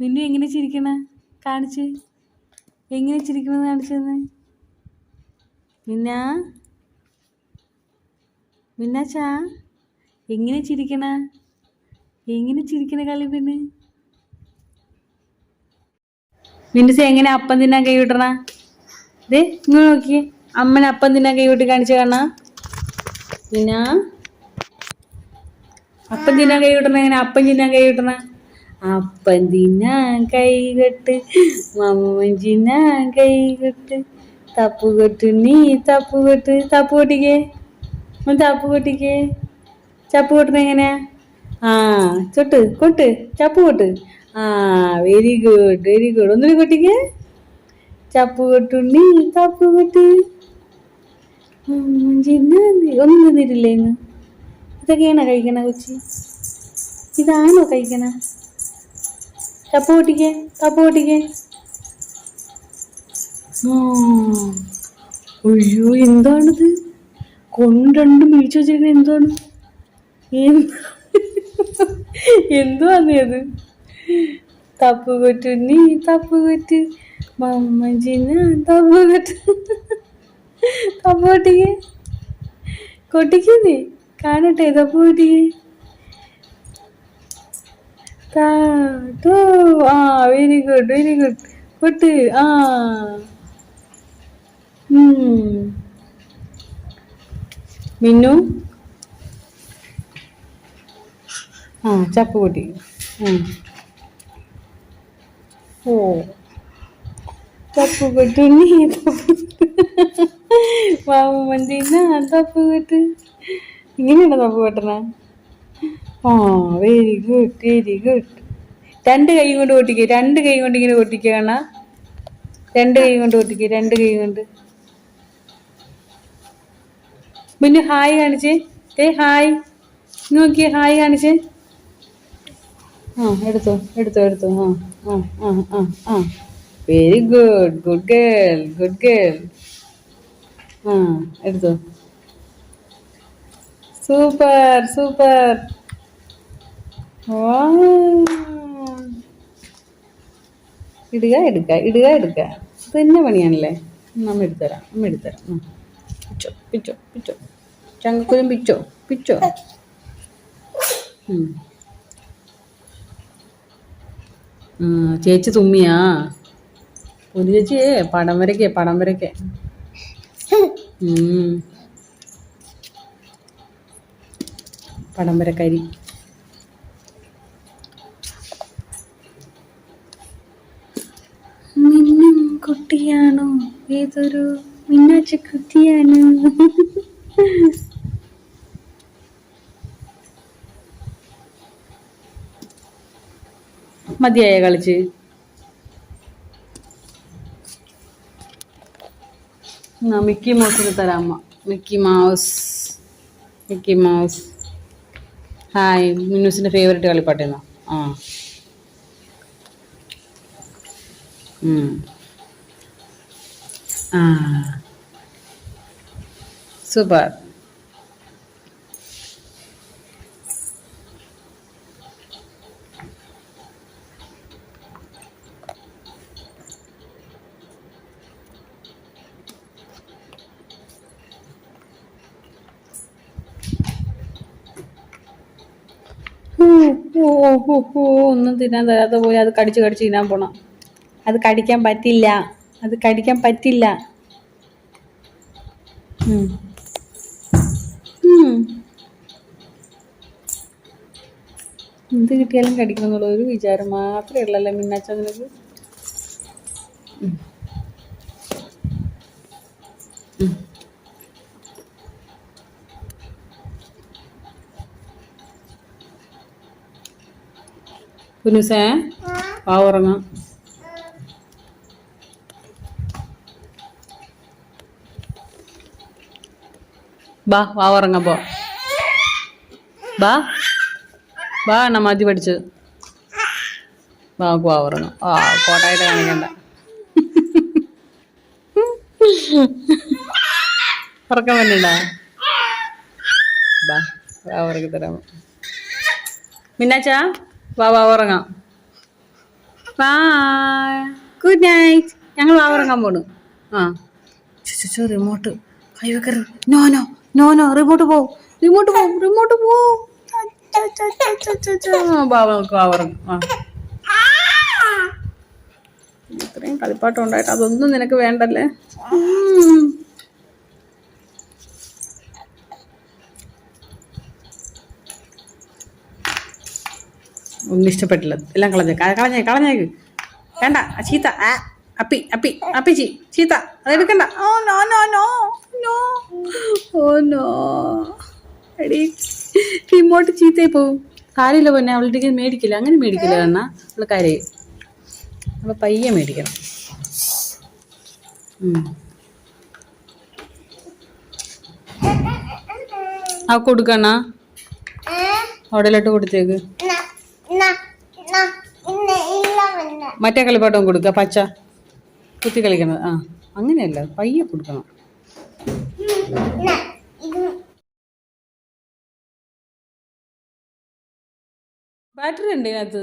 മിന്നു എങ്ങനെ ചിരിക്കണ കാണിച്ച്, എങ്ങനെ ചിരിക്കണെന്ന് കാണിച്ചെന്ന്. മിന്നാ മിന്നാച്ചാ എങ്ങനെ ചിരിക്കണ, എങ്ങനെ ചിരിക്കണ കളി പിന്നെ. മിന്നുസ് എങ്ങനെ അപ്പം തിന്നാൻ കൈ വിട്ടണ. ഇതേ ഇങ്ങനെ നോക്കിയേ, അമ്മനെ അപ്പം തിന്നാൻ കൈ വിട്ട് കാണിച്ച കാണാ. മിന്നാ അപ്പം തിന്നാൻ കൈ വിട്ടണ എങ്ങനെ, അപ്പം തിന്നാൻ കൈ വിട്ടണ. അപ്പം തിന്നാൻ കൈ കെട്ട്, മമ്മൻ തിന്നാൻ കൈ കെട്ട്, തപ്പ് കെട്ട് നീ തപ്പ് കെട്ട്. തപ്പ് കൊട്ടിക്കേ, തപ്പ് കൊട്ടിക്കേ. ചപ്പ് കൊട്ടണ എങ്ങനെയാ? ആ ചൊട്ട് കൊട്ട്, ചപ്പ് കൊട്ട്. ആ വെരി ഗുഡ്, വെരി ഗുഡ്. ഒന്നിനും കൊട്ടിക്കേ. ചപ്പ് കൊട്ടുണ്ണി തപ്പ് കൊട്ട്. ഒന്നും തിന്നിട്ടില്ലേ ഇന്ന്? ഇതൊക്കെയാണോ കഴിക്കണ കൊച്ചി? ഇതാണോ കഴിക്കണ? ചപ്പ് പൊട്ടിക്കേ, തപ്പ് പൊട്ടിക്കേ. അയ്യോ എന്താണിത്? കൊണ്ടുണ്ട് മിഴിച്ചു വെച്ചിരിക്കണ എന്താണ്? എന്തുവാന്ന് അത്? തപ്പ് കൊറ്റു നീ തപ്പ് കൊറ്റ്, മമ്മഞ്ചിന തപ്പ് കൊറ്റ്. തപ്പ് കൊട്ടിക്കേ, കൊട്ടിക്കേ നീ കാണട്ടെ. തപ്പ് കൊട്ടിക്കേ. ആ വെരി ഗുഡ്, വെരി ഗുഡ്. കൊട്ട്. ആ മിന്നു ആ ചപ്പ് കൊട്ടി. ഓ തപ്പ് കൊട്ടു നീ തപ്പ് മന്തിന തപ്പ് കൊട്ട്. ഇങ്ങനെയാണോ തപ്പ് കൊട്ടണ? ആ വെരി ഗുഡ്, വെരി ഗുഡ്. രണ്ട് കൈ കൊണ്ട് കൊട്ടിക്കുക, രണ്ട് കൈ കൊണ്ട് ഇങ്ങനെ കൊട്ടിക്കുക കാണാ. രണ്ട് കൈ കൊണ്ട് കൊട്ടിക്കുക, രണ്ട് കൈ കൊണ്ട്. പിന്നെ ഹായ് കാണിച്ചേ. ഹായ് നോക്കിയേ, ഹായ് കാണിച്ചേ. ആ എടുത്തോ എടുത്തോ എടുത്തോ. ആ ആ ആ ആ very good, good girl, good girl. ആ എടുത്തോ. Super super. ഇടുക എടുക്ക, ഇടുക എടുക്ക. ഇത് തന്നെ പണിയാണല്ലേ. അമ്മ എടുത്തരാം, അമ്മ എടുത്തരാം. പിച്ചോ പിച്ചോ പിച്ചോ, ചങ്കക്കുരും പിച്ചോ പിച്ചോ. ചേച്ചി തുമ്മിയാ? ഒരു ചേച്ചിയേ പടം വരയ്ക്കേ, പടം വരയ്ക്കേ. പടം വരക്കാരി. മിന്നും കുട്ടിയാണോ ഏതൊരു മിന്നാച്ച കുട്ടിയാണ്. മതിയായ കളിച്ച്? മിക്കി മൗസിന് തരാം അമ്മ. Mickey Mouse, Mickey Mouse. Hi. മിന്നൂസിന്റെ ഫേവറേറ്റ് കളിപ്പാട്ടേന്നോ? ആ ആ സൂപ്പർ. ഒന്നും തിന്നാൻ തരാത്ത പോലെ അത് കടിച്ച് കടിച്ച് തിന്നാൻ പോണം. അത് കടിക്കാൻ പറ്റില്ല, അത് കടിക്കാൻ പറ്റില്ല. എന്ത് കിട്ടിയാലും കടിക്കണം എന്നുള്ള ഒരു വിചാരം മാത്രമേ ഉള്ളല്ലേ മിന്നാച്ച നിനക്ക്. കുനുസേ വാ ഉറങ്ങാം. ബാ വാ ഉറങ്ങാം. പോ ബാ ബാ എണ്ണ മതി പഠിച്ചത്. വാ ഉറങ്ങാം. ആ കോട്ടായിട്ട് കാണിക്കണ്ട. ഉറക്കം വേണ്ട. ബാ വാ ഉറക്കി തരാമോ മിന്നാച്ചാ? വാ ഉറങ്ങാം. Bye, good night. ഞങ്ങൾ വാവറങ്ങാൻ പോണു. ആ റിമോട്ട് കൈ വെക്കരുത്. No no no no, remote പോവും, റിമോട്ട് പോവും, റിമോട്ട് പോവും. ബാബ നമുക്ക് വാവറങ്ങും. ഇത്രയും കളിപ്പാട്ടം ഉണ്ടായിട്ട് അതൊന്നും നിനക്ക് വേണ്ടല്ലേ. ഒന്നും ഇഷ്ടപ്പെട്ടില്ല, എല്ലാം കളഞ്ഞേക്ക്. വേണ്ട, ചീത്ത. അപ്പി അപ്പി അപ്പി ചീത്ത, അതെടുക്കണ്ട. Oh no no no no, oh no. എടി റിമോട്ട് ചീത്തയായി പോവും. കാര്യമില്ല പൊന്നെ, അവളുടെ മേടിക്കില്ല, അങ്ങനെ മേടിക്കില്ല. കാരണം അവള് കരയും. അപ്പോൾ പയ്യെ മേടിക്കണം. ആ കൊടുക്കണ അവിടെലോട്ട് കൊടുത്തേക്ക്. മറ്റേ കളിപ്പാട്ടം കൊടുക്ക, പച്ച കുത്തി കളിക്കണത്. അങ്ങനെയല്ല, പയ്യെ കൊടുക്കണം. ബാറ്ററി ഉണ്ട് ഇതിനകത്ത്.